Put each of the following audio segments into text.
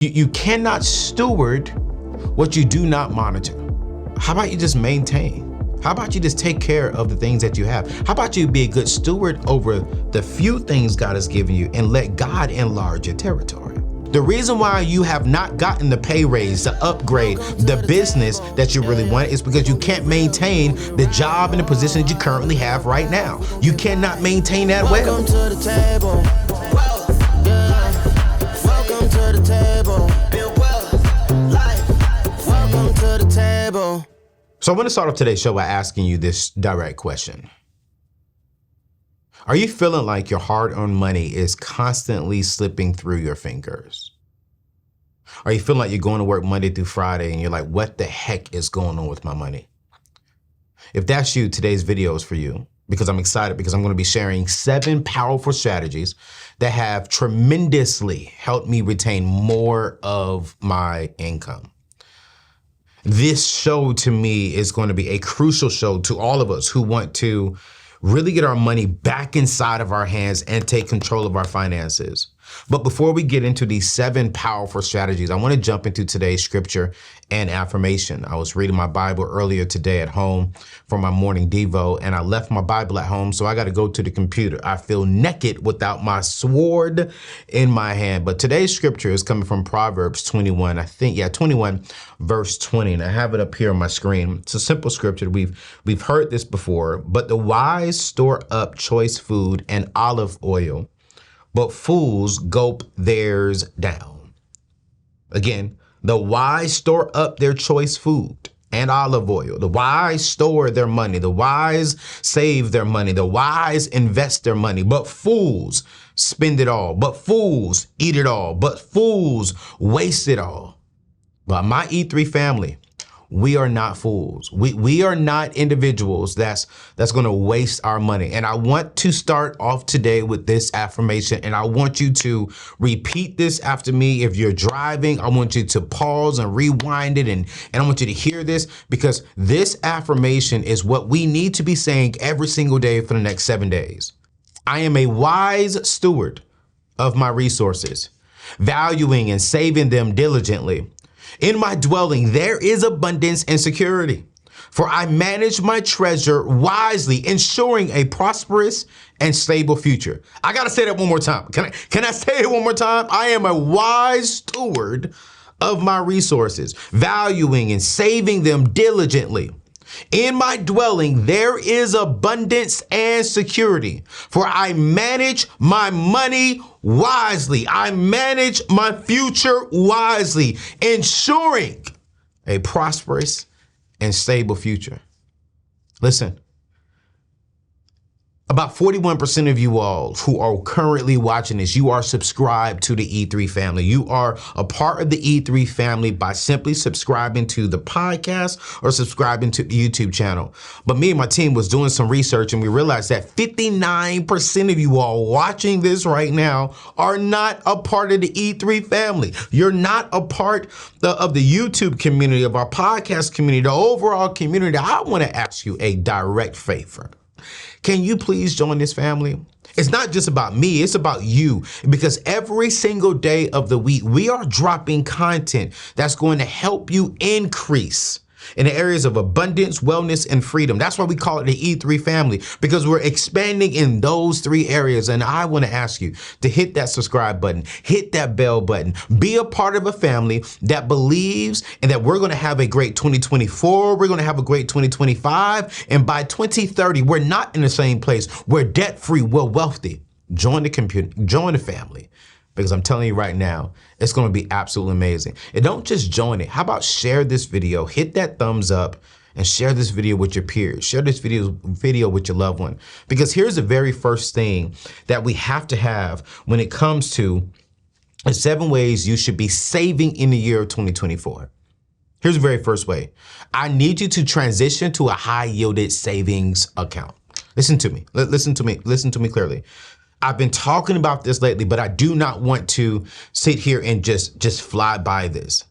You cannot steward what you do not monitor. How about you just maintain? How about you just take care of the things that you have? How about you be a good steward over the few things God has given you and let God enlarge your territory? The reason why you have not gotten the pay raise, the upgrade, the business that you really want is because you can't maintain the job and the position that you currently have right now. You cannot maintain that well. Welcome to the table. Welcome to the table. Build wealth, life. Welcome to the table. So I want to start off today's show by asking you this direct question. Are you feeling like your hard-earned money is constantly slipping through your fingers? Are you feeling like you're going to work Monday through Friday and you're like, what the heck is going on with my money? If that's you, today's video is for you, because I'm excited because I'm going to be sharing 7 powerful strategies that have tremendously helped me retain more of my income. This show to me is going to be a crucial show to all of us who want to really get our money back inside of our hands and take control of our finances. But before we get into these 7 powerful strategies, I want to jump into today's scripture and affirmation. I was reading my Bible earlier today at home for my morning devo, and I left my Bible at home, so I got to go to the computer. I feel naked without my sword in my hand. But today's scripture is coming from Proverbs 21, 21 verse 20, and I have it up here on my screen. It's a simple scripture. We've heard this before, but the wise store up choice food and olive oil, but fools gulp theirs down. Again, the wise store up their choice food and olive oil. The wise store their money. The wise save their money. The wise invest their money. But fools spend it all. But fools eat it all. But fools waste it all. But my E3 family, we are not fools. We are not individuals that's going to waste our money. And I want to start off today with this affirmation, and I want you to repeat this after me. If you're driving, I want you to pause and rewind it, and I want you to hear this, because this affirmation is what we need to be saying every single day for the next 7 days. I am a wise steward of my resources, valuing and saving them diligently. In my dwelling, there is abundance and security, for I manage my treasure wisely, ensuring a prosperous and stable future. I got to say that one more time. Can I say it one more time? I am a wise steward of my resources, valuing and saving them diligently. In my dwelling, there is abundance and security, for I manage my money wisely. I manage my future wisely, ensuring a prosperous and stable future. Listen, about 41% of you all who are currently watching this, you are subscribed to the E3 family. You are a part of the E3 family by simply subscribing to the podcast or subscribing to the YouTube channel. But me and my team was doing some research, and we realized that 59% of you all watching this right now are not a part of the E3 family. You're not a part of the YouTube community, of our podcast community, the overall community. I want to ask you a direct favor. Can you please join this family? It's not just about me, it's about you, because every single day of the week, we are dropping content that's going to help you increase in the areas of abundance, wellness, and freedom. That's why we call it the E3 family, because we're expanding in those 3 areas. And I want to ask you to hit that subscribe button, hit that bell button, be a part of a family that believes and that we're going to have a great 2024. We're going to have a great 2025. And by 2030, we're not in the same place. We're debt-free, we're wealthy. Join the family. Because I'm telling you right now, it's going to be absolutely amazing. And don't just join it. How about share this video, hit that thumbs up, and share this video with your peers. Share this video with your loved one. Because here's the very first thing that we have to have when it comes to the 7 ways you should be saving in the year of 2024. Here's the very first way. I need you to transition to a high-yielded savings account. Listen to me. Listen to me clearly. I've been talking about this lately, but I do not want to sit here and just fly by this.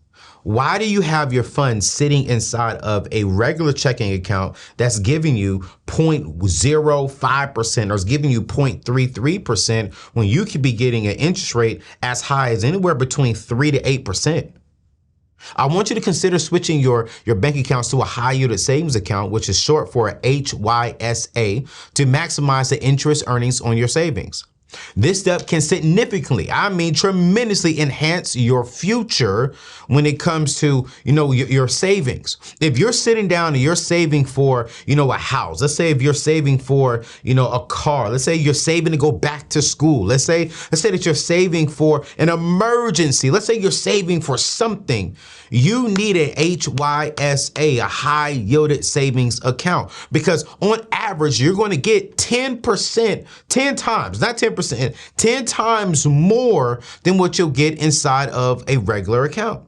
Why do you have your funds sitting inside of a regular checking account that's giving you 0.05% or is giving you 0.33% when you could be getting an interest rate as high as anywhere between 3 to 8%? I want you to consider switching your bank accounts to a high yielded savings account, which is short for HYSA, to maximize the interest earnings on your savings. This step can significantly, I mean tremendously, enhance your future when it comes to, your savings. If you're sitting down and you're saving for, a house, let's say if you're saving for, a car, let's say you're saving to go back to school. Let's say that you're saving for an emergency. Let's say you're saving for something. You need an HYSA, a high yielded savings account, because on average, you're going to get 10%, 10 times, not 10%, 10 times more than what you'll get inside of a regular account.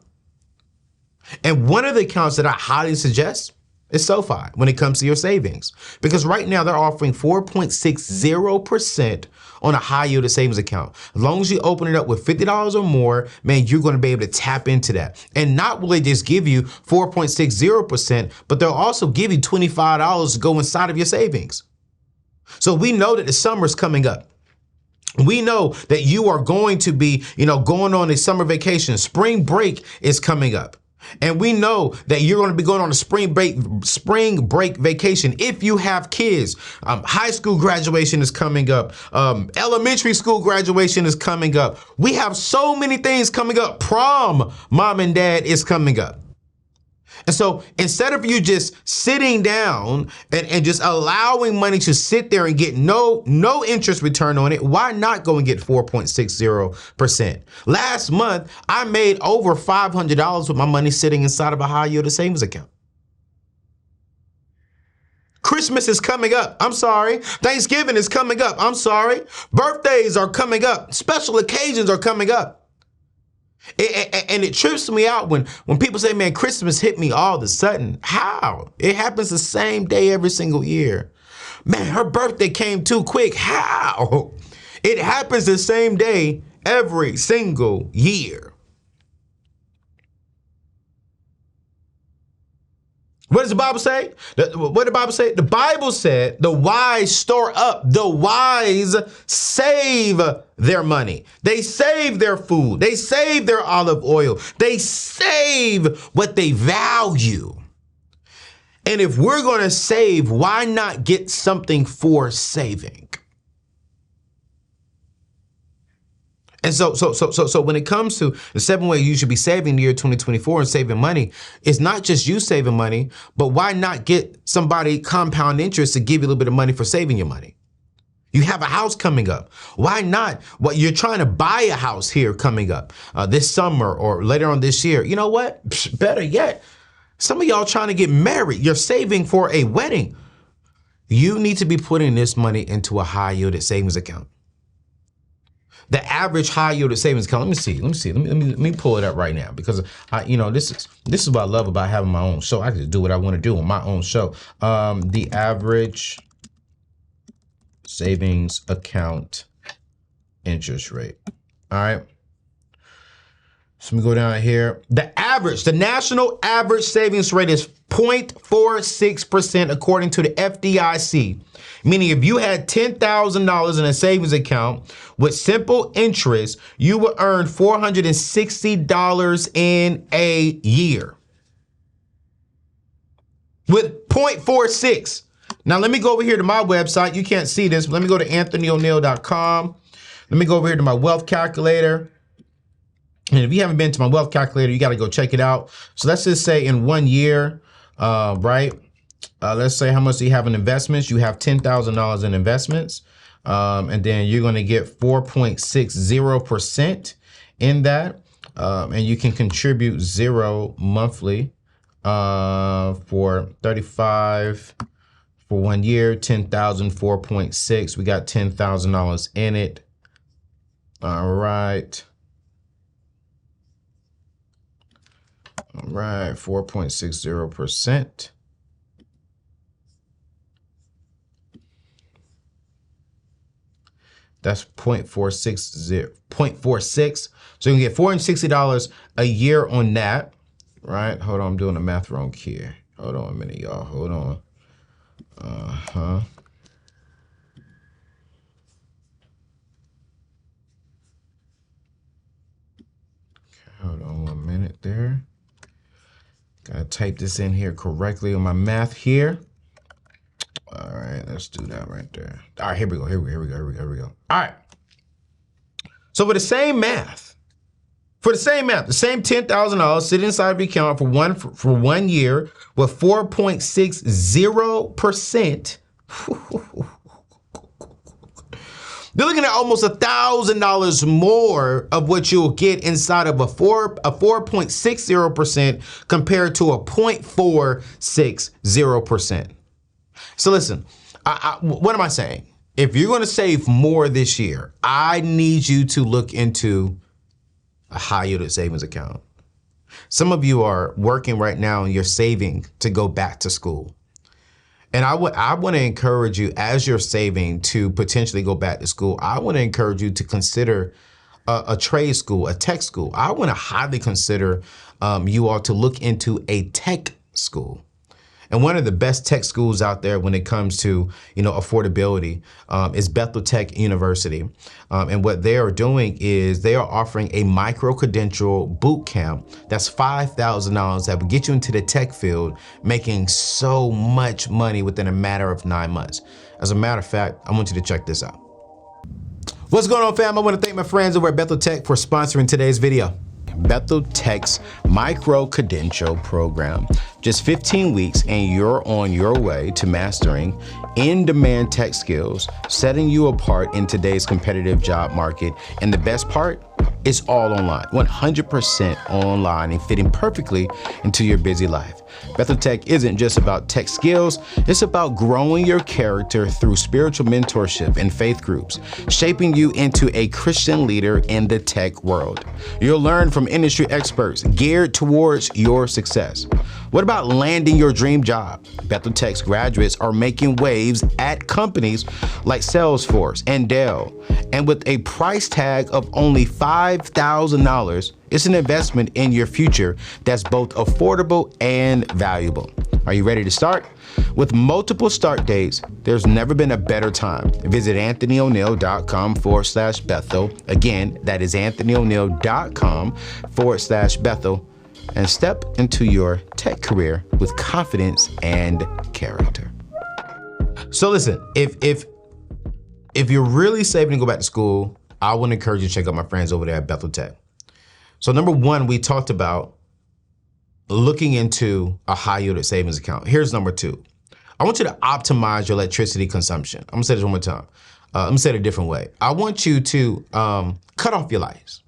And one of the accounts that I highly suggest is Sofi when it comes to your savings, because right now they're offering 4.60% on a high yielded savings account. As long as you open it up with $50 or more, man, you're going to be able to tap into that. And not will they just give you 4.60%, but they'll also give you $25 to go inside of your savings. So we know that the summer's coming up. We know that you are going to be, going on a summer vacation. Spring break is coming up. And we know that you're going to be going on a spring break vacation. If you have kids, high school graduation is coming up. Elementary school graduation is coming up. We have so many things coming up. Prom, mom and dad, is coming up. And so instead of you just sitting down and just allowing money to sit there and get no interest return on it, why not go and get 4.60%? Last month, I made over $500 with my money sitting inside of a high yielded savings account. Christmas is coming up. I'm sorry. Thanksgiving is coming up. I'm sorry. Birthdays are coming up. Special occasions are coming up. And it trips me out when people say, man, Christmas hit me all of a sudden. How? It happens the same day every single year. Man, her birthday came too quick. How? It happens the same day every single year. What does the Bible say? What did the Bible say? The Bible said the wise store up. The wise save their money. They save their food. They save their olive oil. They save what they value. And if we're going to save, why not get something for saving? And so when it comes to the 7 ways you should be saving in the year 2024 and saving money, it's not just you saving money, but why not get somebody compound interest to give you a little bit of money for saving your money? You have a house coming up. Why not? Well, you're trying to buy a house here coming up this summer or later on this year. You know what? Better yet, some of y'all trying to get married. You're saving for a wedding. You need to be putting this money into a high yielded savings account. The average high yielded savings account. Let me pull it up right now, because this is what I love about having my own show. I can do what I want to do on my own show. The average savings account interest rate. All right. So let me go down here. The national average savings rate is 0.46% according to the FDIC. Meaning if you had $10,000 in a savings account with simple interest, you would earn $460 in a year. With 0.46. Now let me go over here to my website. You can't see this, but let me go to AnthonyONeal.com. Let me go over here to my wealth calculator. And if you haven't been to my wealth calculator, you got to go check it out. So let's just say in 1 year, right? Let's say how much do you have in investments? You have $10,000 in investments. And then you're going to get 4.60% in that. And you can contribute 0 monthly for 35 for 1 year, 10,000, 4.6. We got $10,000 in it. All right. All right, 4.60%. That's 0.46. So you can get $460 a year on that. right? Hold on, I'm doing the math wrong here. Hold on a minute, y'all. Hold on. Hold on 1 minute there. Gotta type this in here correctly on my math here. All right, let's do that right there. All right, here we go. All right. So for the same math, the same $10,000 sit inside of your account for 1 year with 4.60%. You're looking at almost $1,000 more of what you'll get inside of a 4.60% compared to a 0.460%. So listen, what am I saying? If you're going to save more this year, I need you to look into a high yielded savings account. Some of you are working right now and you're saving to go back to school. And I want to encourage you, as you're saving to potentially go back to school, I want to encourage you to consider a trade school, a tech school. I want to highly consider you all to look into a tech school. And one of the best tech schools out there when it comes to, affordability is Bethel Tech University. And what they are doing is they are offering a micro-credential boot camp that's $5,000 that will get you into the tech field, making so much money within a matter of 9 months. As a matter of fact, I want you to check this out. What's going on, fam? I want to thank my friends over at Bethel Tech for sponsoring today's video. Bethel Tech's micro-credential program. Just 15 weeks and you're on your way to mastering in-demand tech skills, setting you apart in today's competitive job market. And the best part, it's all online, 100% online and fitting perfectly into your busy life. Bethel Tech isn't just about tech skills, it's about growing your character through spiritual mentorship and faith groups, shaping you into a Christian leader in the tech world. You'll learn from industry experts geared towards your success. What about landing your dream job? Bethel Tech's graduates are making waves at companies like Salesforce and Dell. And with a price tag of only $5,000, it's an investment in your future that's both affordable and valuable. Are you ready to start? With multiple start dates, there's never been a better time. Visit AnthonyONeal.com/Bethel. Again, that is AnthonyONeal.com/Bethel. And step into your tech career with confidence and character. So listen, if you're really saving to go back to school, I want to encourage you to check out my friends over there at Bethel Tech. So number one, we talked about looking into a high yielded savings account. Here's number two. I want you to optimize your electricity consumption. I'm gonna say this one more time. Let me say it a different way. I want you to cut off your lights.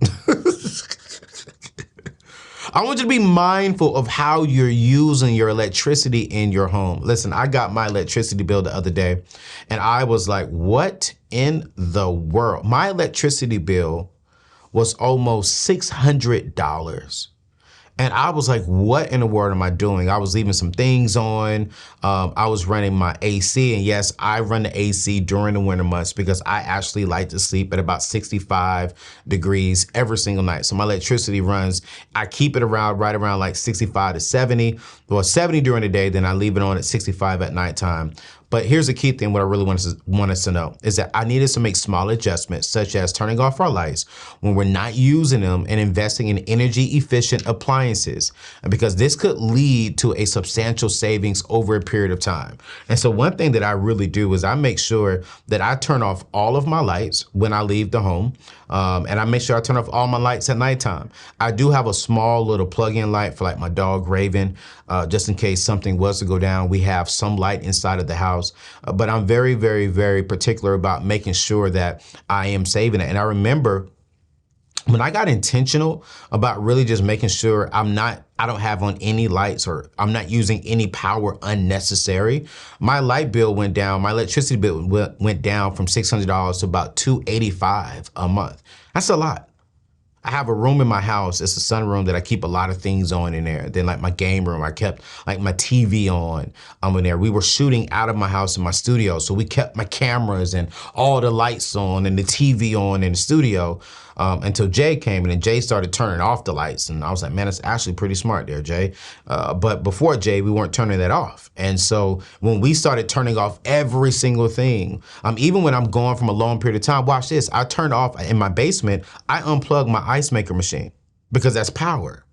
I want you to be mindful of how you're using your electricity in your home. Listen, I got my electricity bill the other day and I was like, what in the world? My electricity bill was almost $600. And I was like, what in the world am I doing? I was leaving some things on. I was running my AC. And yes, I run the AC during the winter months because I actually like to sleep at about 65 degrees every single night. So my electricity runs, I keep it right around like 65 to 70, well, 70 during the day, then I leave it on at 65 at nighttime. But here's the key thing, what I really want us to know is that I need us to make small adjustments, such as turning off our lights when we're not using them and investing in energy efficient appliances, because this could lead to a substantial savings over a period of time. And so one thing that I really do is I make sure that I turn off all of my lights when I leave the home. And I make sure I turn off all my lights at nighttime. I do have a small little plug-in light for like my dog Raven, just in case something was to go down. We have some light inside of the house, but I'm very, very, very particular about making sure that I am saving it. And I remember when I got intentional about really just making sure I don't have on any lights or I'm not using any power unnecessary, my light bill went down, my electricity bill went down from $600 to about $285 a month. That's a lot. I have a room in my house, it's a sunroom that I keep a lot of things on in there. Then like my game room, I kept like my TV on in there. We were shooting out of my house in my studio, so we kept my cameras and all the lights on and the TV on in the studio. until Jay came in, and Jay started turning off the lights. And I was like, man, it's actually pretty smart there, Jay. But before Jay, we weren't turning that off. And so when we started turning off every single thing, even when I'm gone from a long period of time, watch this, I turned off in my basement, I unplugged my ice maker machine because that's power.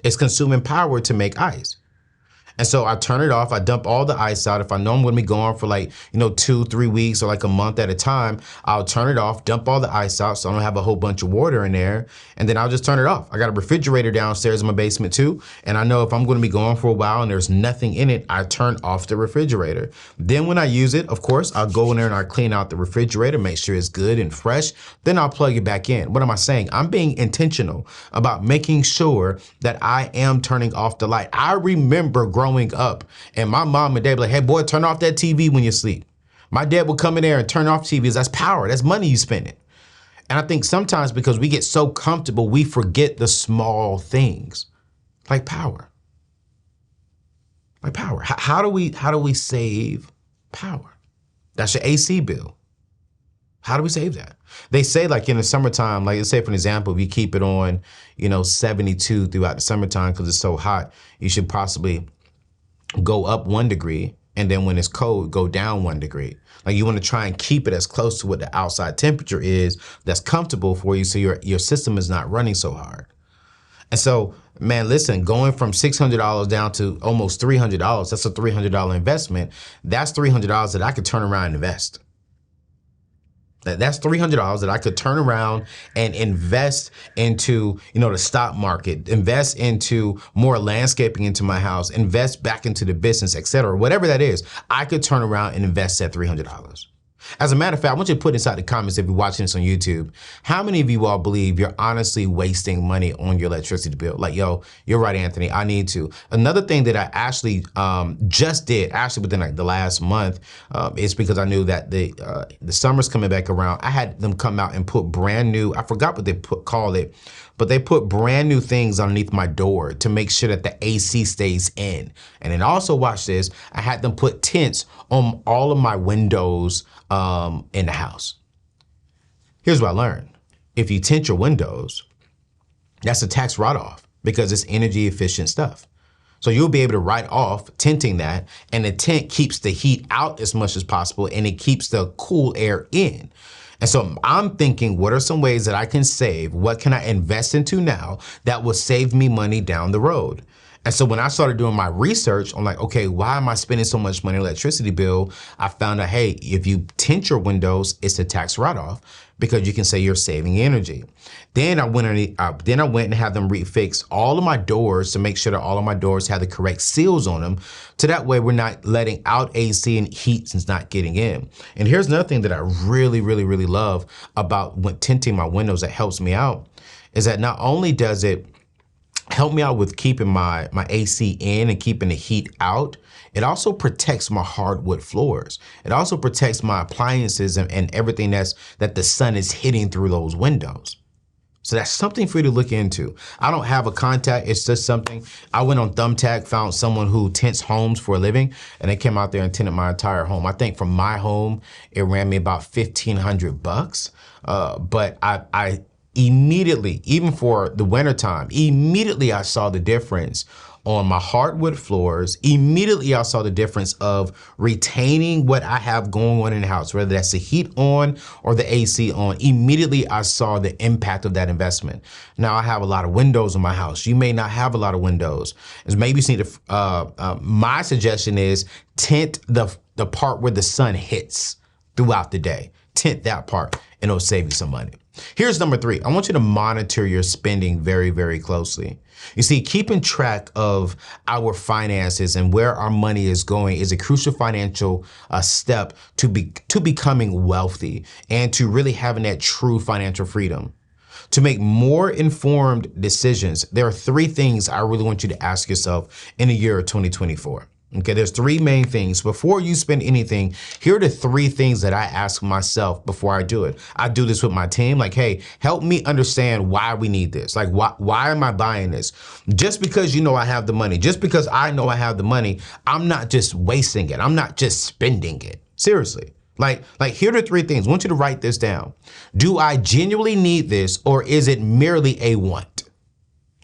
It's consuming power to make ice. And so I turn it off, I dump all the ice out. If I know I'm gonna be gone for like, 2-3 weeks or like a month at a time, I'll turn it off, dump all the ice out so I don't have a whole bunch of water in there, and then I'll just turn it off. I got a refrigerator downstairs in my basement too, and I know if I'm gonna be gone for a while and there's nothing in it, I turn off the refrigerator. Then when I use it, of course, I'll go in there and I clean out the refrigerator, make sure it's good and fresh, then I'll plug it back in. What am I saying? I'm being intentional about making sure that I am turning off the light. I remember growing up and my mom and dad be like, hey boy, turn off that TV when you sleep. My dad would come in there and turn off TVs. That's power. That's money you spending. And I think sometimes because we get so comfortable, we forget the small things like power. Like power. How do we save power? That's your AC bill. How do we save that? They say like in the summertime, like let's say for an example, if you keep it on, 72 throughout the summertime because it's so hot, you should possibly go up 1 degree, and then when it's cold, go down 1 degree. Like you want to try and keep it as close to what the outside temperature is that's comfortable for you so your system is not running so hard. And so, man, listen, going from $600 down to almost $300, that's a $300 investment. That's $300 that I could turn around and invest. That's $300 that I could turn around and invest into, the stock market, invest into more landscaping into my house, invest back into the business, et cetera. Whatever that is, I could turn around and invest that $300. As a matter of fact, I want you to put inside the comments if you're watching this on YouTube, how many of you all believe you're honestly wasting money on your electricity bill? Like, yo, you're right, Anthony, I need to. Another thing that I actually just did, within like the last month, is because I knew that the summer's coming back around. I had them come out and put brand new, I forgot what they called it, but they put brand new things underneath my door to make sure that the AC stays in. And then also watch this, I had them put tints on all of my windows in the house. Here's what I learned. If you tint your windows, that's a tax write-off because it's energy efficient stuff. So you'll be able to write off tinting that, and the tint keeps the heat out as much as possible and it keeps the cool air in. And so I'm thinking, what are some ways that I can save? What can I invest into now that will save me money down the road? And so when I started doing my research, I'm like, okay, why am I spending so much money on electricity bill? I found out, hey, if you tint your windows, it's a tax write-off because you can say you're saving energy. Then I went and had them refix all of my doors to make sure that all of my doors have the correct seals on them. So that way we're not letting out AC and heat is not getting in. And here's another thing that I really, really, really love about when tinting my windows that helps me out is that not only does it help me out with keeping my AC in and keeping the heat out, it also protects my hardwood floors. It also protects my appliances and everything that the sun is hitting through those windows. So that's something for you to look into. I don't have a contact, it's just something. I went on Thumbtack, found someone who tints homes for a living, and they came out there and tinted my entire home. I think from my home, it ran me about $1,500. But I immediately, even for the wintertime, immediately I saw the difference on my hardwood floors. Immediately I saw the difference of retaining what I have going on in the house, whether that's the heat on or the AC on. Immediately I saw the impact of that investment. Now I have a lot of windows in my house. You may not have a lot of windows. As maybe you need to, my suggestion is tint the part where the sun hits throughout the day. Tint that part and it'll save you some money. Here's number 3. I want you to monitor your spending very, very closely. You see, keeping track of our finances and where our money is going is a crucial financial step to becoming wealthy and to really having that true financial freedom. To make more informed decisions, there are 3 things I really want you to ask yourself in the year of 2024. Okay, there's 3 main things. Before you spend anything, here are the 3 things that I ask myself before I do it. I do this with my team, like, hey, help me understand why we need this. Like, why am I buying this? Just because you know I have the money, just because I know I have the money, I'm not just wasting it. I'm not just spending it. Seriously. Like here are the three things. I want you to write this down. Do I genuinely need this, or is it merely a want?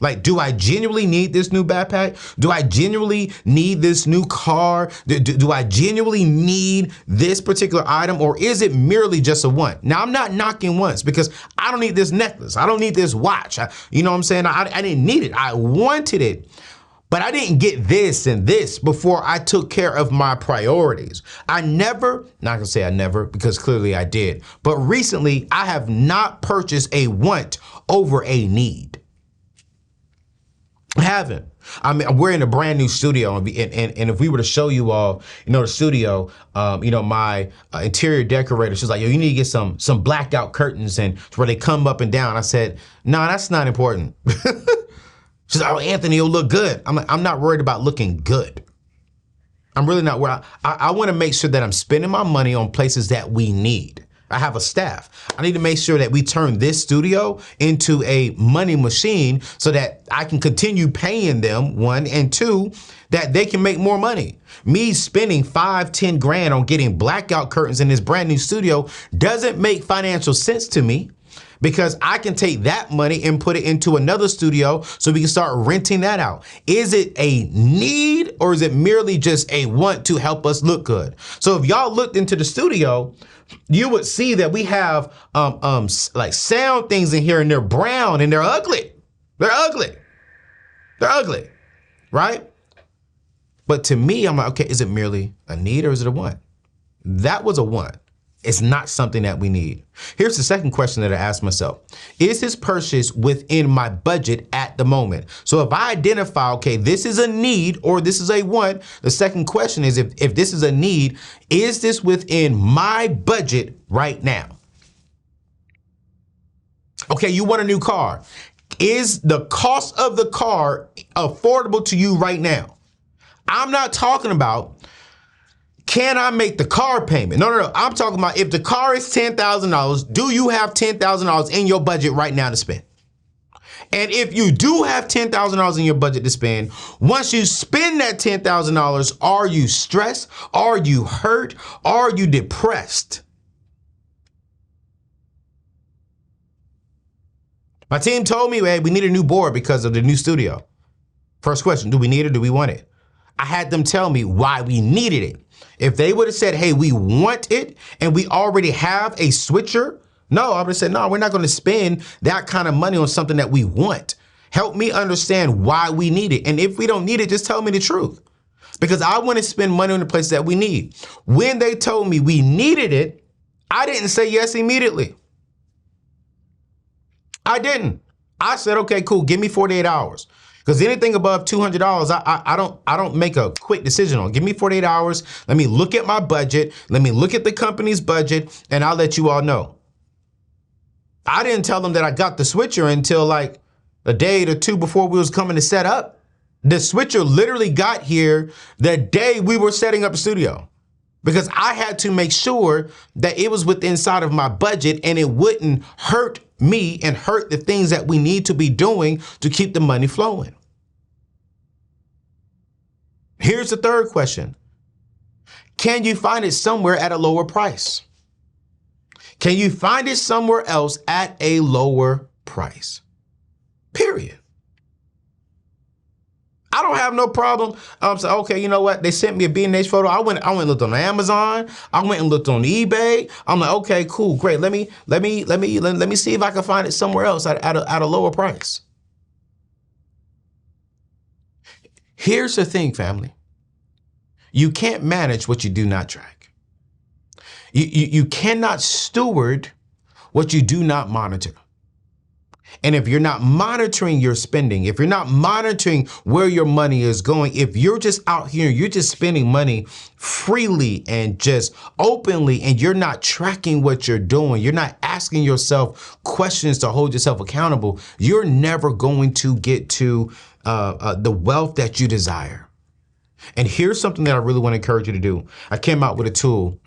Like, do I genuinely need this new backpack? Do I genuinely need this new car? Do I genuinely need this particular item, or is it merely just a want? Now, I'm not knocking wants, because I don't need this necklace. I don't need this watch. You know what I'm saying? I didn't need it. I wanted it, but I didn't get this and this before I took care of my priorities. Not gonna say I never, because clearly I did, but recently I have not purchased a want over a need. I haven't. I mean, we're in a brand new studio, and if we were to show you all, the studio, my interior decorator, she's like, yo, you need to get some blackout curtains and where they come up and down. I said, no, that's not important. She's like, oh, Anthony, you'll look good. I'm like, I'm not worried about looking good. I'm really not worried. I want to make sure that I'm spending my money on places that we need. I have a staff. I need to make sure that we turn this studio into a money machine so that I can continue paying them, one, and two, that they can make more money. Me spending 5-10 grand on getting blackout curtains in this brand new studio doesn't make financial sense to me, because I can take that money and put it into another studio so we can start renting that out. Is it a need, or is it merely just a want to help us look good? So if y'all looked into the studio, you would see that we have like sound things in here, and they're brown and they're ugly. They're ugly. They're ugly, right? But to me, I'm like, okay, is it merely a need, or is it a want? That was a want. It's not something that we need. Here's the second question that I asked myself. Is this purchase within my budget at the moment? So if I identify, okay, this is a need or this is a want, the second question is, if this is a need, is this within my budget right now? Okay, you want a new car. Is the cost of the car affordable to you right now? I'm not talking about, can I make the car payment? No. I'm talking about, if the car is $10,000, do you have $10,000 in your budget right now to spend? And if you do have $10,000 in your budget to spend, once you spend that $10,000, are you stressed? Are you hurt? Are you depressed? My team told me, hey, we need a new board because of the new studio. First question, do we need it? Do we want it? I had them tell me why we needed it. If they would have said, hey, we want it, and we already have a switcher, no, I would have said, no, we're not going to spend that kind of money on something that we want. Help me understand why we need it. And if we don't need it, just tell me the truth, because I want to spend money on the places that we need. When they told me we needed it, I didn't say yes immediately. I didn't. I said, okay, cool. Give me 48 hours. Because anything above $200, I don't make a quick decision on. Give me 48 hours. Let me look at my budget. Let me look at the company's budget, and I'll let you all know. I didn't tell them that I got the switcher until like a day or two before we was coming to set up. The switcher literally got here the day we were setting up the studio, because I had to make sure that it was within inside of my budget and it wouldn't hurt me and hurt the things that we need to be doing to keep the money flowing. Here's the third question. Can you find it somewhere at a lower price? Can you find it somewhere else at a lower price? Period. I don't have no problem. So, okay, you know what? They sent me a B&H photo. I went and looked on Amazon. I went and looked on eBay. I'm like, okay, cool, great. Let me see if I can find it somewhere else at a lower price. Here's the thing, family. You can't manage what you do not track. You cannot steward what you do not monitor. And if you're not monitoring your spending, if you're not monitoring where your money is going, if you're just out here, you're just spending money freely and just openly, and you're not tracking what you're doing, you're not asking yourself questions to hold yourself accountable, you're never going to get to the wealth that you desire. And here's something that I really want to encourage you to do. I came out with a tool,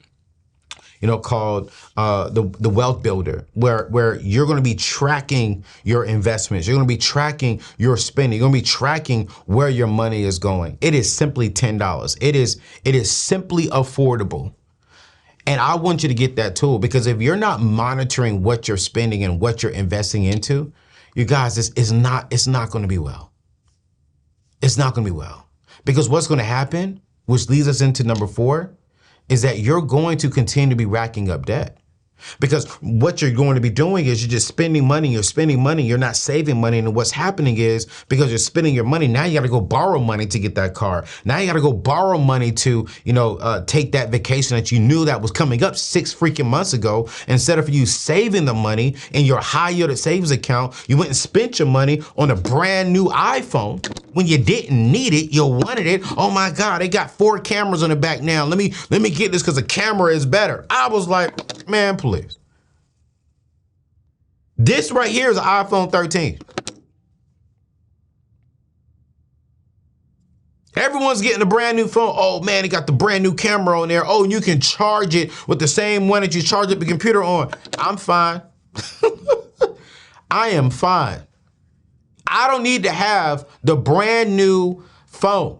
called the Wealth Builder, where you're going to be tracking your investments. You're going to be tracking your spending. You're going to be tracking where your money is going. It is simply $10. It is simply affordable. And I want you to get that tool, because if you're not monitoring what you're spending and what you're investing into, you guys, it's not going to be well. It's not going to be well. Because what's going to happen, which leads us into number 4, is that you're going to continue to be racking up debt. Because what you're going to be doing is you're just spending money, you're not saving money. And what's happening is, because you're spending your money, now you got to go borrow money to get that car. Now you got to go borrow money to, take that vacation that you knew that was coming up 6 freaking months ago. Instead of you saving the money in your high yield savings account, you went and spent your money on a brand new iPhone when you didn't need it. You wanted it. Oh my God, they got 4 cameras on the back now. Let me get this because the camera is better. I was like, man, please. This right here is an iPhone 13. Everyone's getting a brand new phone. Oh man, they got the brand new camera on there. Oh, and you can charge it with the same one that you charge up the computer on. I'm fine. I am fine. I don't need to have the brand new phone.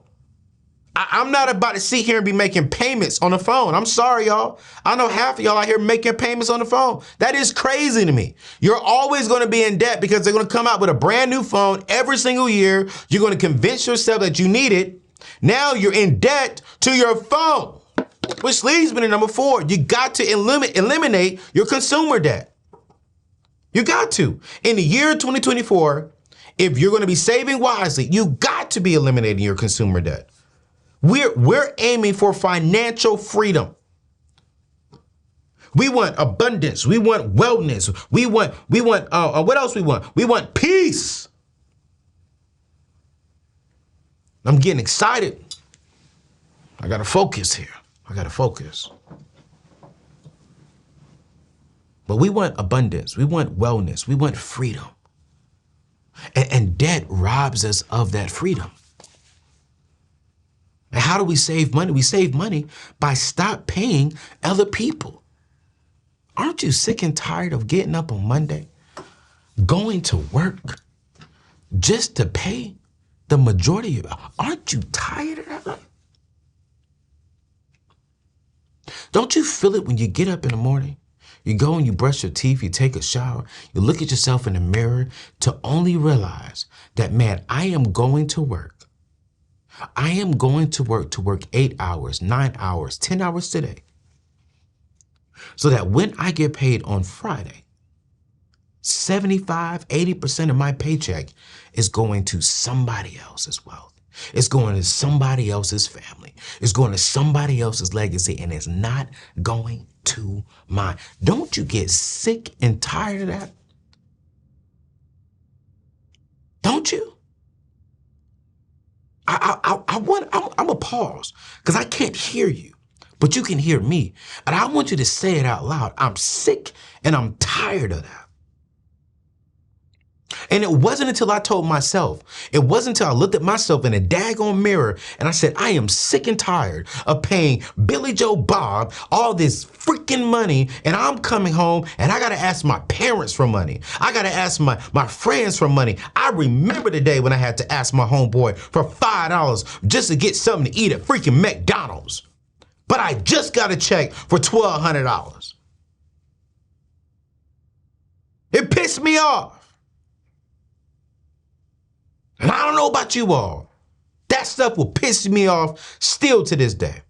I'm not about to sit here and be making payments on the phone. I'm sorry, y'all. I know half of y'all out here making payments on the phone. That is crazy to me. You're always going to be in debt because they're going to come out with a brand new phone every single year. You're going to convince yourself that you need it. Now you're in debt to your phone, which leads me to number 4. You got to eliminate your consumer debt. You got to. In the year 2024, if you're going to be saving wisely, you got to be eliminating your consumer debt. We're aiming for financial freedom. We want abundance. We want wellness. We want what else we want? We want peace. I'm getting excited. I got to focus here. I got to focus. But we want abundance. We want wellness. We want freedom. And debt robs us of that freedom. And how do we save money? We save money by stop paying other people. Aren't you sick and tired of getting up on Monday, going to work just to pay the majority of it? Aren't you tired of that? Don't you feel it when you get up in the morning? You go and you brush your teeth, you take a shower, you look at yourself in the mirror to only realize that, man, I am going to work. I am going to work 8 hours, 9 hours, 10 hours today, so that when I get paid on Friday, 75, 80% of my paycheck is going to somebody else's wealth. It's going to somebody else's family. It's going to somebody else's legacy, and it's not going to mine. Don't you get sick and tired of that? Don't you? I'm gonna pause because I can't hear you, but you can hear me. And I want you to say it out loud. I'm sick and I'm tired of that. And it wasn't until I told myself, it wasn't until I looked at myself in a daggone mirror and I said, I am sick and tired of paying Billy Joe Bob all this freaking money, and I'm coming home and I gotta ask my parents for money. I gotta ask my friends for money. I remember the day when I had to ask my homeboy for $5 just to get something to eat at freaking McDonald's. But I just got a check for $1,200. It pissed me off. And I don't know about you all. That stuff will piss me off still to this day.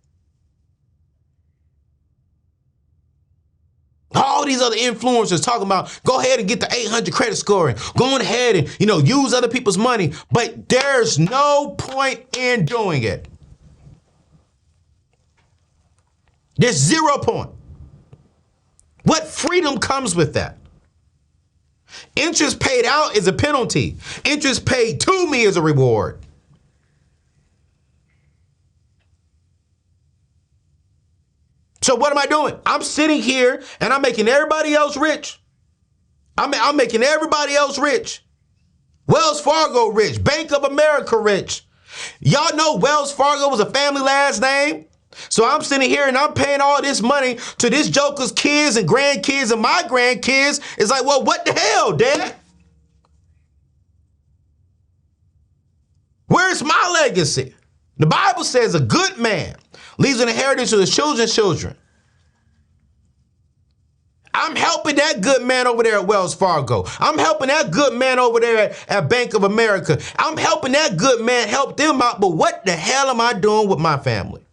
All these other influencers talking about go ahead and get the 800 credit score and going ahead and, use other people's money. But there's no point in doing it. There's 0 point. What freedom comes with that? Interest paid out is a penalty. Interest paid to me is a reward. So what am I doing? I'm sitting here and I'm making everybody else rich. I'm making everybody else rich. Wells Fargo rich. Bank of America rich. Y'all know Wells Fargo was a family last name? So I'm sitting here and I'm paying all this money to this joker's kids and grandkids, and my grandkids is like, well, what the hell, Dad? Where's my legacy? The Bible says a good man leaves an inheritance to his children's children. I'm helping that good man over there at Wells Fargo. I'm helping that good man over there at Bank of America. I'm helping that good man help them out. But what the hell am I doing with my family?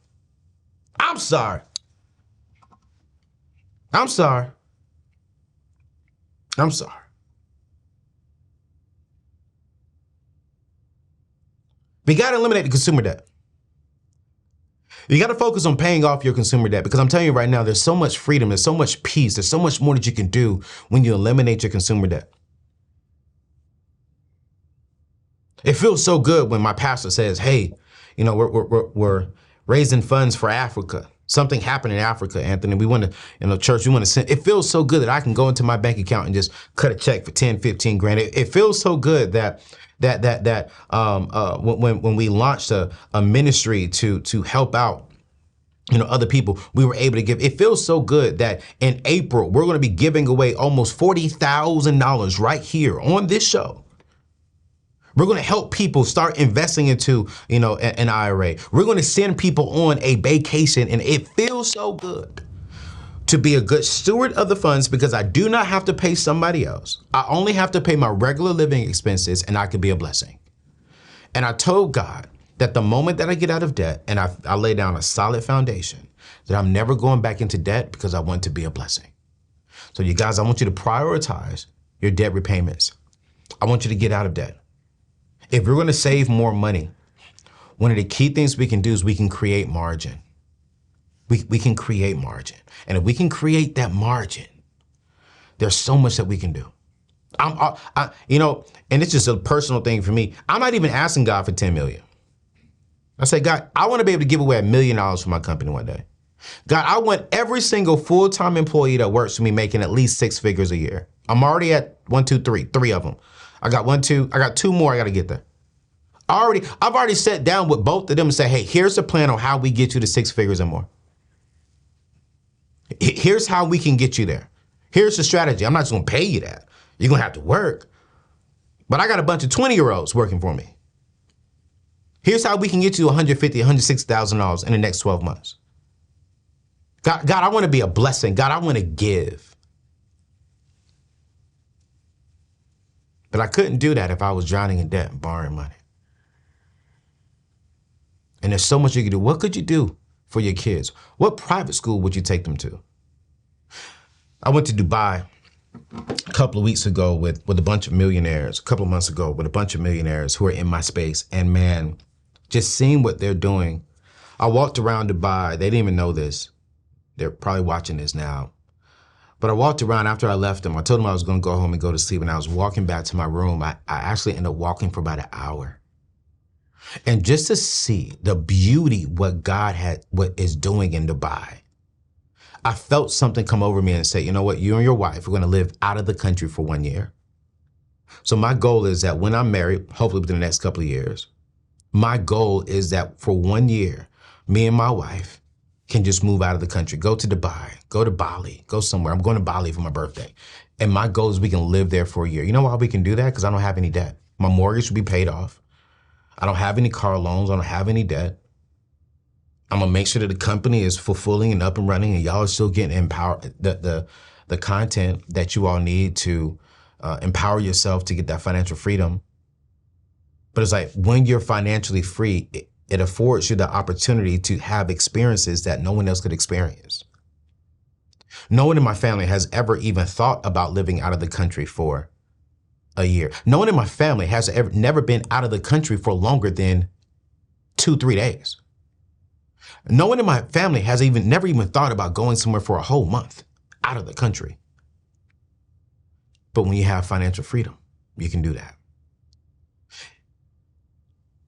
I'm sorry. I'm sorry. I'm sorry. We got to eliminate the consumer debt. You got to focus on paying off your consumer debt, because I'm telling you right now, there's so much freedom, there's so much peace, there's so much more that you can do when you eliminate your consumer debt. It feels so good when my pastor says, hey, you know, we're raising funds for Africa. Something happened in Africa, Anthony. We want to, you know, church, we want to send. It feels so good that I can go into my bank account and just cut a check for 10, 15 grand. It feels so good that when we launched a ministry to help out, you know, other people, we were able to give. It feels so good that in April, we're going to be giving away almost $40,000 right here on this show. We're going to help people start investing into, you know, an IRA. We're going to send people on a vacation, and it feels so good to be a good steward of the funds, because I do not have to pay somebody else. I only have to pay my regular living expenses, and I can be a blessing. And I told God that the moment that I get out of debt and I lay down a solid foundation, that I'm never going back into debt, because I want to be a blessing. So you guys, I want you to prioritize your debt repayments. I want you to get out of debt. If we're going to save more money, one of the key things we can do is we can create margin. We can create margin. And if we can create that margin, there's so much that we can do. You know, and it's just a personal thing for me. I'm not even asking God for 10 million. I say, God, I want to be able to give away $1 million for my company one day. God, I want every single full-time employee that works for me making at least 6 figures a year. I'm already at 1, 2, 3, 3 of them. I got 2 more I got to get there. I've already sat down with both of them and said, hey, here's the plan on how we get you to 6 figures and more. Here's how we can get you there. Here's the strategy. I'm not just going to pay you that. You're going to have to work. But I got a bunch of 20-year-olds working for me. Here's how we can get you $150,000, $160,000 in the next 12 months. God, I want to be a blessing. God, I want to give. But I couldn't do that if I was drowning in debt and borrowing money. And there's so much you could do. What could you do for your kids? What private school would you take them to? I went to Dubai a couple of weeks ago with a bunch of millionaires, a couple of months ago with a bunch of millionaires who are in my space. And man, just seeing what they're doing. I walked around Dubai. They didn't even know this. They're probably watching this now. But I walked around after I left them. I told them I was going to go home and go to sleep. And I was walking back to my room. I actually ended up walking for about an hour. And just to see the beauty, what is doing in Dubai, I felt something come over me and say, you know what, you and your wife are going to live out of the country for 1 year. So my goal is that when I'm married, hopefully within the next couple of years, my goal is that for 1 year, me and my wife can just move out of the country, go to Dubai, go to Bali, go somewhere. I'm going to Bali for my birthday. And my goal is we can live there for a year. You know why we can do that? Because I don't have any debt. My mortgage will be paid off. I don't have any car loans. I don't have any debt. I'm going to make sure that the company is fulfilling and up and running, and y'all are still getting empowered, the content that you all need to empower yourself to get that financial freedom. But it's like when you're financially free, it affords you the opportunity to have experiences that no one else could experience. No one in my family has ever even thought about living out of the country for a year. No one in my family has never been out of the country for longer than 2-3 days. No one in my family has never even thought about going somewhere for a whole month out of the country. But when you have financial freedom, you can do that.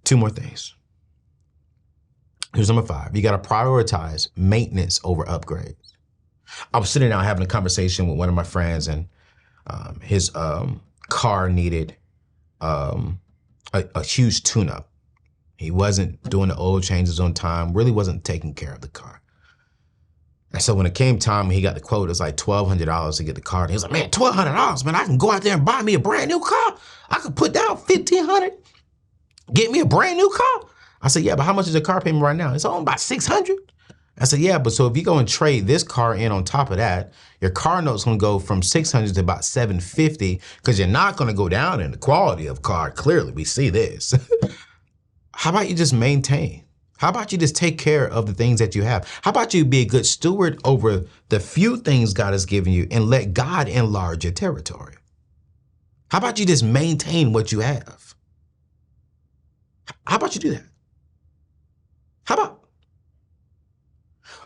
2 more things. Here's number 5. You got to prioritize maintenance over upgrades. I was sitting down having a conversation with one of my friends, and his car needed a huge tune-up. He wasn't doing the oil changes on time, really wasn't taking care of the car. And so when it came time, he got the quote, it was like $1,200 to get the car. And he was like, man, $1,200, man, I can go out there and buy me a brand new car. I could put down $1,500, get me a brand new car. I said, yeah, but how much is the car payment right now? It's on about $600. I said, yeah, but so if you go and trade this car in on top of that, your car note's gonna go from 600 to about 750 because you're not gonna go down in the quality of car. Clearly, we see this. How about you just maintain? How about you just take care of the things that you have? How about you be a good steward over the few things God has given you and let God enlarge your territory? How about you just maintain what you have? How about you do that? How about?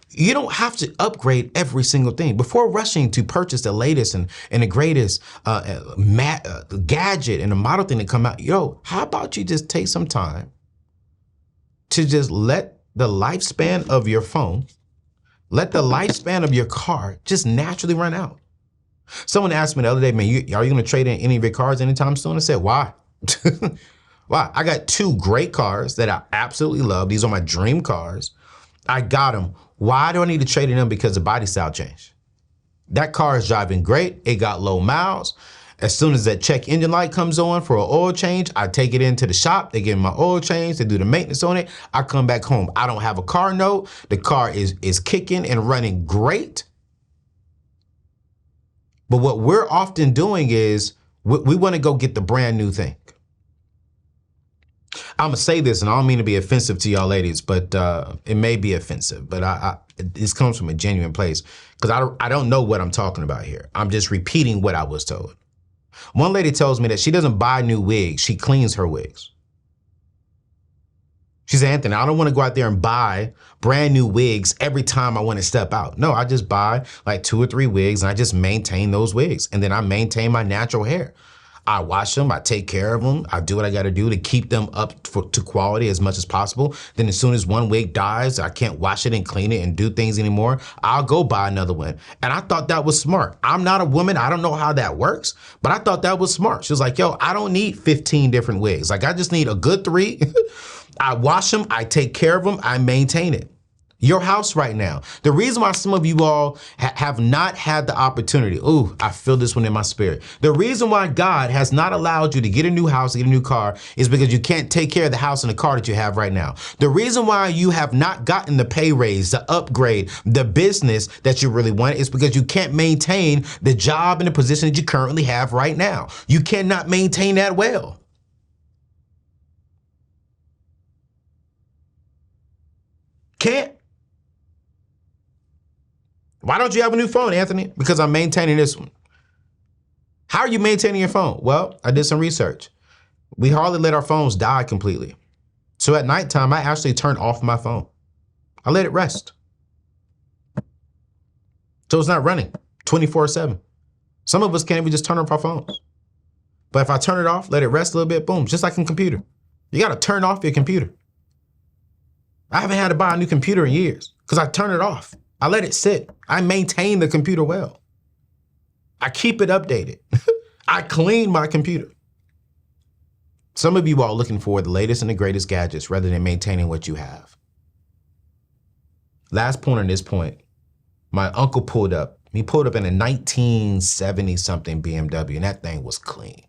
You don't have to upgrade every single thing. Before rushing to purchase the latest and the greatest gadget and the model thing to come out, how about you just take some time to just let the lifespan of your phone, let the lifespan of your car just naturally run out. Someone asked me the other day, man, are you going to trade in any of your cars anytime soon? I said, why? Why? I got 2 great cars that I absolutely love. These are my dream cars. I got them. Why do I need to trade in them? Because the body style changed. That car is driving great. It got low miles. As soon as that check engine light comes on for an oil change, I take it into the shop. They give me my oil change. They do the maintenance on it. I come back home. I don't have a car note. The car is kicking and running great. But what we're often doing is we want to go get the brand new thing. I'm gonna say this, and I don't mean to be offensive to y'all ladies, but it may be offensive. But this comes from a genuine place because I don't know what I'm talking about here. I'm just repeating what I was told. One lady tells me that she doesn't buy new wigs; she cleans her wigs. She said, Anthony, I don't want to go out there and buy brand new wigs every time I want to step out. No, I just buy like 2 or 3 wigs, and I just maintain those wigs, and then I maintain my natural hair. I wash them, I take care of them, I do what I gotta do to keep them up to quality as much as possible. Then as soon as one wig dies, I can't wash it and clean it and do things anymore, I'll go buy another one. And I thought that was smart. I'm not a woman, I don't know how that works, but I thought that was smart. She was like, yo, I don't need 15 different wigs. Like I just need a good 3. I wash them, I take care of them, I maintain it. Your house right now. The reason why some of you all have not had the opportunity, ooh, I feel this one in my spirit. The reason why God has not allowed you to get a new house, get a new car, is because you can't take care of the house and the car that you have right now. The reason why you have not gotten the pay raise, the upgrade, the business that you really want is because you can't maintain the job and the position that you currently have right now. You cannot maintain that well. Can't. Why don't you have a new phone, Anthony? Because I'm maintaining this one. How are you maintaining your phone? Well, I did some research. We hardly let our phones die completely. So at nighttime, I actually turn off my phone. I let it rest. So it's not running 24/7. Some of us can't even just turn off our phones. But if I turn it off, let it rest a little bit, boom, just like a computer. You got to turn off your computer. I haven't had to buy a new computer in years because I turn it off. I let it sit. I maintain the computer well. I keep it updated. I clean my computer. Some of you are looking for the latest and the greatest gadgets rather than maintaining what you have. Last point on this point, my uncle pulled up. He pulled up in a 1970 something BMW and that thing was clean.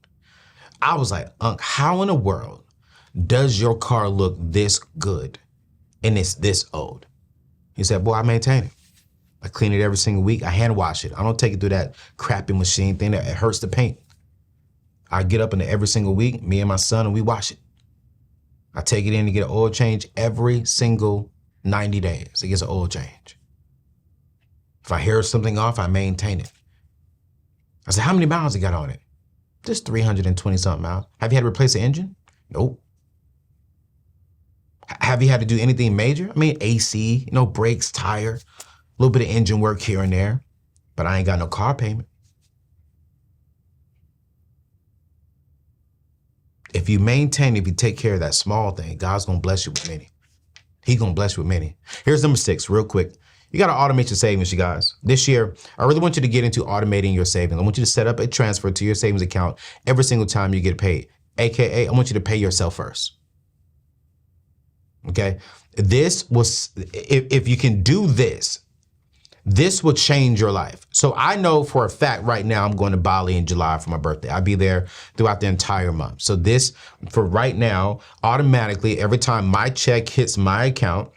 I was like, Unc, how in the world does your car look this good and it's this old? He said, boy, I maintain it. I clean it every single week. I hand wash it. I don't take it through that crappy machine thing that it hurts the paint. I get up in it every single week, me and my son, and we wash it. I take it in to get an oil change every single 90 days. It gets an oil change. If I hear something off, I maintain it. I said, how many miles it got on it? Just 320 something miles. Have you had to replace the engine? Nope. Have you had to do anything major? I mean, AC, brakes, tire, a little bit of engine work here and there, but I ain't got no car payment. If you take care of that small thing, God's gonna bless you with many. He's gonna bless you with many. Here's number 6, real quick. You gotta automate your savings, you guys. This year, I really want you to get into automating your savings. I want you to set up a transfer to your savings account every single time you get paid. AKA, I want you to pay yourself first. Okay? If you can do this will change your life. So I know for a fact right now I'm going to Bali in July for my birthday. I'll be there throughout the entire month. So this, for right now, automatically, every time my check hits my account,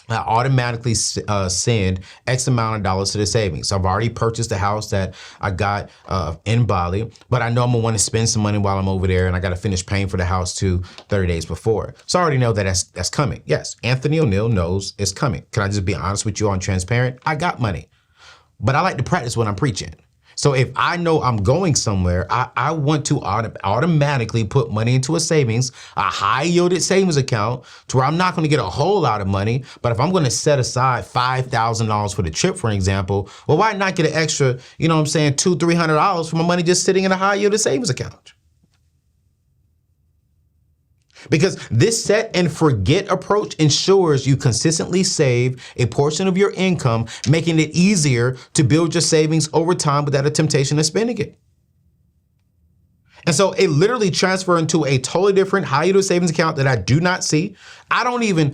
I automatically send X amount of dollars to the savings. So I've already purchased the house that I got in Bali, but I know I'm gonna want to spend some money while I'm over there, and I got to finish paying for the house too 30 days before. So I already know that that's coming. Yes, Anthony ONeal knows it's coming. Can I just be honest with you on transparent? I got money, but I like to practice what I'm preaching. So if I know I'm going somewhere, I want to automatically put money into a savings, a high yielded savings account to where I'm not going to get a whole lot of money. But if I'm going to set aside $5,000 for the trip, for example, well, why not get an extra, you know what I'm saying, $200-$300 for my money just sitting in a high yielded savings account? Because this set and forget approach ensures you consistently save a portion of your income, making it easier to build your savings over time without a temptation of spending it. And so it literally transfers into a totally different high yield savings account that I do not see. I don't even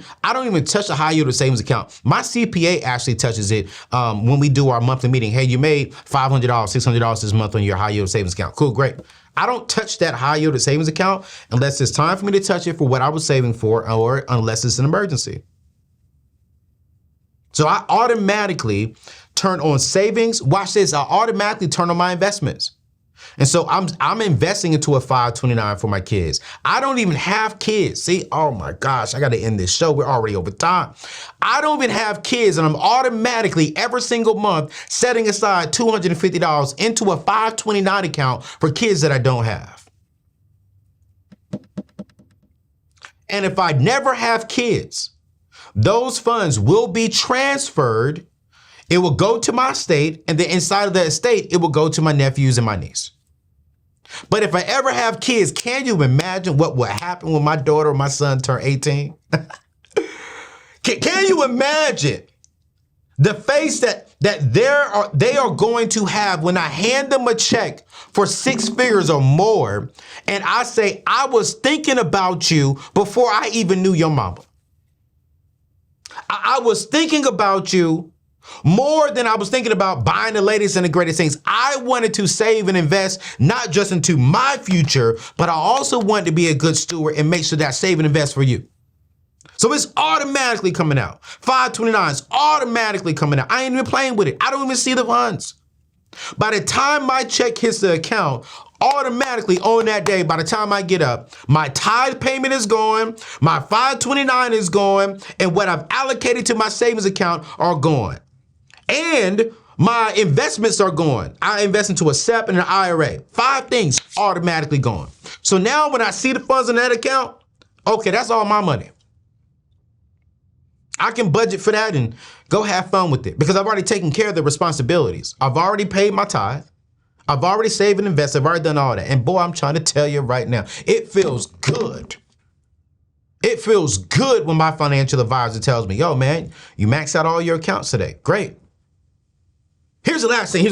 touch the high yield savings account. My CPA actually touches it when we do our monthly meeting. Hey, you made $500, $600 this month on your high yield savings account. Cool, great. I don't touch that high yield savings account unless it's time for me to touch it for what I was saving for, or unless it's an emergency. So I automatically turn on savings. Watch this. I automatically turn on my investments. And so I'm investing into a 529 for my kids. I don't even have kids. See, oh my gosh, I got to end this show. We're already over time. I don't even have kids, and I'm automatically every single month setting aside $250 into a 529 account for kids that I don't have. And if I never have kids, those funds will be transferred. It will go to my estate, and then inside of that estate, it will go to my nephews and my niece. But if I ever have kids, can you imagine what would happen when my daughter or my son turn 18? Can you imagine the face that they are going to have when I hand them a check for 6 figures or more, and I say, I was thinking about you before I even knew your mama. I was thinking about you more than I was thinking about buying the latest and the greatest things. I wanted to save and invest not just into my future, but I also wanted to be a good steward and make sure that I save and invest for you. So it's automatically coming out. 529 is automatically coming out. I ain't even playing with it. I don't even see the funds. By the time my check hits the account, automatically on that day, by the time I get up, my tithe payment is going, my 529 is going, and what I've allocated to my savings account are gone. And my investments are gone. I invest into a SEP and an IRA. 5 things automatically gone. So now when I see the funds in that account, okay, that's all my money. I can budget for that and go have fun with it because I've already taken care of the responsibilities. I've already paid my tithe. I've already saved and invested. I've already done all that. And boy, I'm trying to tell you right now, it feels good. It feels good when my financial advisor tells me, yo, man, you maxed out all your accounts today. Great. Here's the last thing.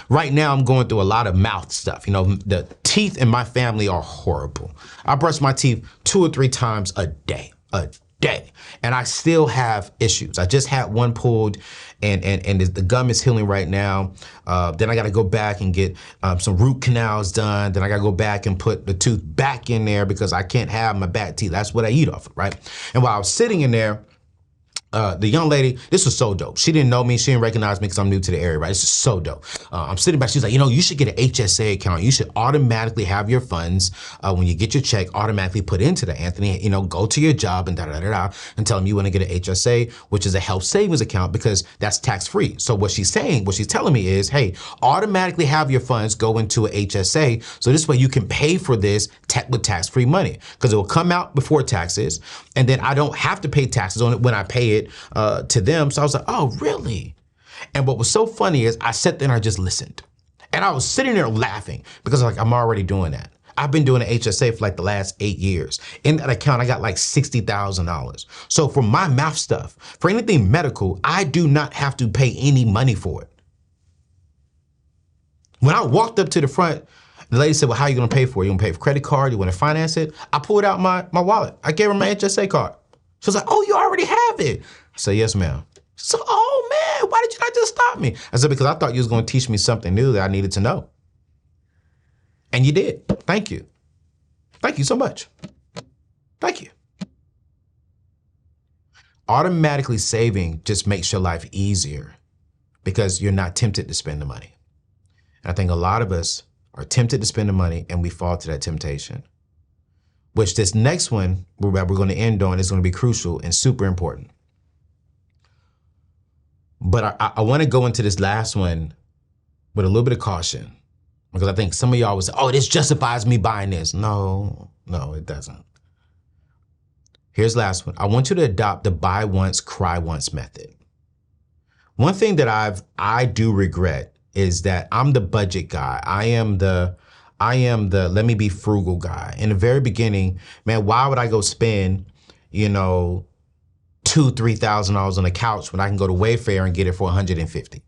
Right now, I'm going through a lot of mouth stuff. You know, the teeth in my family are horrible. I brush my teeth 2 or 3 times a day. And I still have issues. I just had one pulled, and the gum is healing right now. Then I got to go back and get some root canals done. Then I got to go back and put the tooth back in there because I can't have my back teeth. That's what I eat off of, right? And while I was sitting in there, the young lady, this was so dope. She didn't know me. She didn't recognize me because I'm new to the area, right? This is so dope. I'm sitting back. She's like, you know, you should get an HSA account. You should automatically have your funds when you get your check automatically put into the Anthony, you know, go to your job and and tell them you want to get an HSA, which is a health savings account because that's tax free. So what she's telling me is, hey, automatically have your funds go into a HSA. So this way you can pay for this with tax free money because it will come out before taxes. And then I don't have to pay taxes on it when I pay it to them. So I was like, oh, really? And what was so funny is I sat there and I just listened. And I was sitting there laughing because I'm already doing that. I've been doing an HSA for like the last 8 years. In that account, I got like $60,000. So for my mouth stuff, for anything medical, I do not have to pay any money for it. When I walked up to the front, the lady said, well, how are you going to pay for it? You going to pay for credit card? You want to finance it? I pulled out my wallet. I gave her my HSA card. She was like, oh, you already have it. I said, yes, ma'am. So, oh, man, why did you not just stop me? I said, because I thought you was going to teach me something new that I needed to know. And you did. Thank you. Thank you so much. Thank you. Automatically saving just makes your life easier because you're not tempted to spend the money. And I think a lot of us are tempted to spend the money and we fall to that temptation, which this next one we're going to end on is going to be crucial and super important. But I want to go into this last one with a little bit of caution, because I think some of y'all would say, oh, this justifies me buying this. No, it doesn't. Here's the last one. I want you to adopt the buy once, cry once method. One thing that I do regret is that I'm the budget guy. I am the let me be frugal guy. In the very beginning, man, why would I go spend, $2,000, $3,000 on a couch when I can go to Wayfair and get it for $150?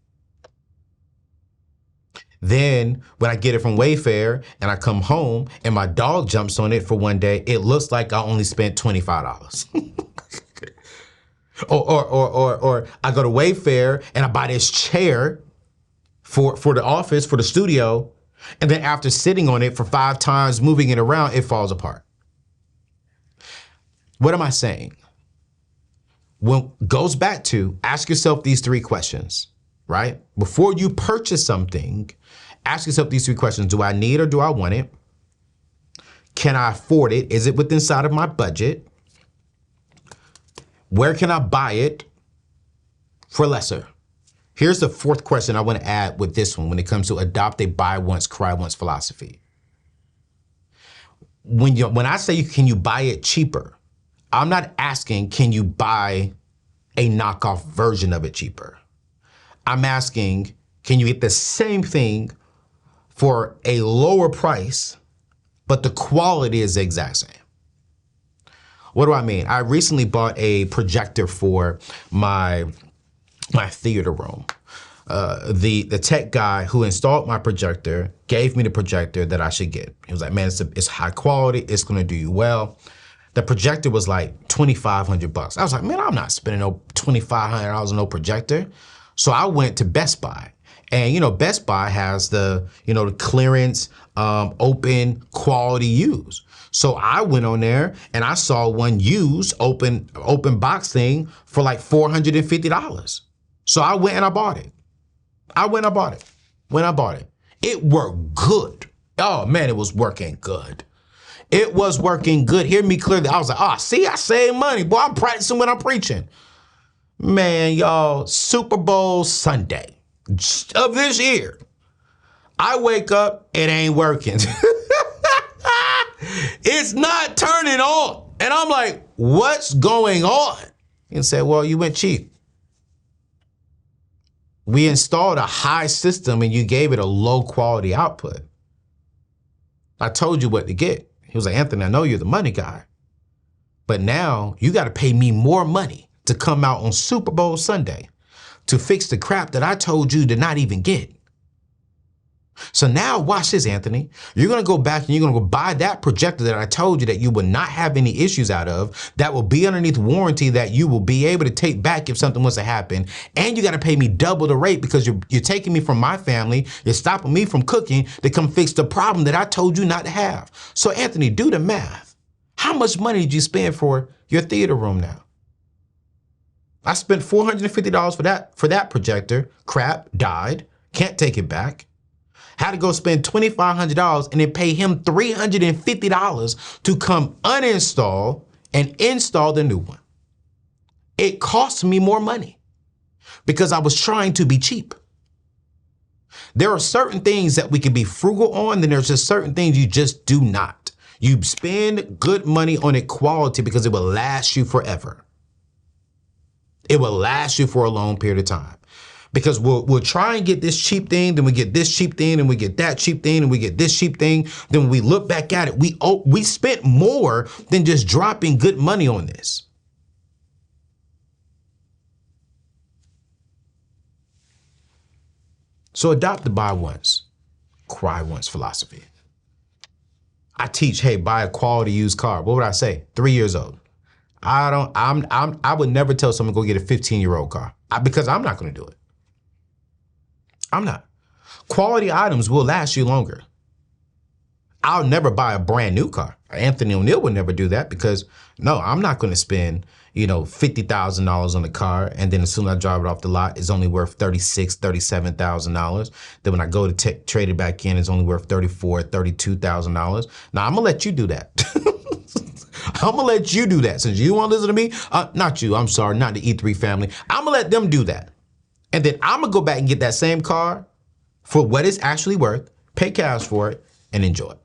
Then when I get it from Wayfair and I come home and my dog jumps on it for one day, it looks like I only spent $25. or I go to Wayfair and I buy this chair for the office, for the studio, and then after sitting on it for 5 times, moving it around, it falls apart. What am I saying? Well, goes back to ask yourself these 3 questions, right? Before you purchase something, ask yourself these 3 questions. Do I need or do I want it? Can I afford it? Is it within inside of my budget? Where can I buy it for lesser? Here's the 4th question I want to add with this one when it comes to adopt a buy once, cry once philosophy. When I say, can you buy it cheaper? I'm not asking, can you buy a knockoff version of it cheaper? I'm asking, can you get the same thing for a lower price, but the quality is the exact same? What do I mean? I recently bought a projector for my theater room. The tech guy who installed my projector gave me the projector that I should get. He was like, man, it's high quality. It's going to do you well. The projector was like $2,500. I was like, man, I'm not spending no $2,500 on no projector. So I went to Best Buy, and Best Buy has the clearance, open quality used. So I went on there and I saw one used open box thing for like $450. So I went and I bought it. It worked good. Oh man, it was working good. It was working good. Hear me clearly. I was like, see, I save money. Boy, I'm practicing when I'm preaching. Man, y'all, Super Bowl Sunday of this year. I wake up, it ain't working. It's not turning on. And I'm like, what's going on? And said, well, you went cheap. We installed a high system and you gave it a low quality output. I told you what to get. He was like, Anthony, I know you're the money guy, but now you got to pay me more money to come out on Super Bowl Sunday to fix the crap that I told you to not even get. So now watch this, Anthony. You're going to go back and you're going to go buy that projector that I told you that you will not have any issues out of, that will be underneath warranty, that you will be able to take back if something was to happen. And you got to pay me double the rate because you're taking me from my family. You're stopping me from cooking to come fix the problem that I told you not to have. So Anthony, do the math. How much money did you spend for your theater room now? I spent $450 for that projector. Crap, died. Can't take it back. Had to go spend $2,500 and then pay him $350 to come uninstall and install the new one. It cost me more money because I was trying to be cheap. There are certain things that we can be frugal on, then there's just certain things you just do not. You spend good money on equality because it will last you forever. It will last you for a long period of time. Because we'll try and get this cheap thing, then we get this cheap thing, and we get that cheap thing, and we get this cheap thing. Then when we look back at it, we spent more than just dropping good money on this. So adopt the buy once, cry once philosophy. I teach, hey, buy a quality used car. What would I say? 3 years old. I would never tell someone to go get a 15-year-old car because I'm not going to do it. I'm not. Quality items will last you longer. I'll never buy a brand new car. Anthony ONeal would never do that because no, I'm not going to spend, $50,000 on the car, and then as soon as I drive it off the lot, it's only worth $37,000. Then when I go to trade it back in, it's only worth $32,000. Now I'm gonna let you do that. I'm gonna let you do that since you want to listen to me. Not you. I'm sorry, not the E3 family. I'm gonna let them do that, and then I'm gonna go back and get that same car for what it's actually worth, pay cash for it, and enjoy it.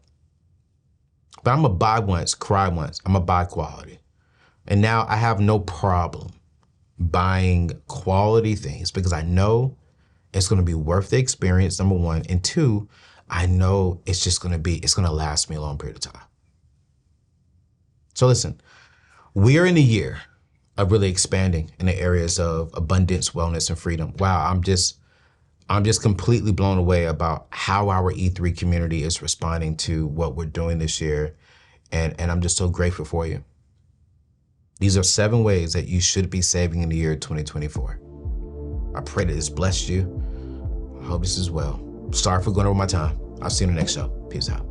But I'm gonna buy once, cry once. I'm gonna buy quality. And now I have no problem buying quality things because I know it's gonna be worth the experience, number one. And two, I know it's gonna last me a long period of time. So listen, we are in a year of really expanding in the areas of abundance, wellness, and freedom. Wow, I'm just completely blown away about how our E3 community is responding to what we're doing this year. And I'm just so grateful for you. These are 7 ways that you should be saving in the year 2024. I pray that this blessed you. I hope this is well. Sorry for going over my time. I'll see you in the next show. Peace out.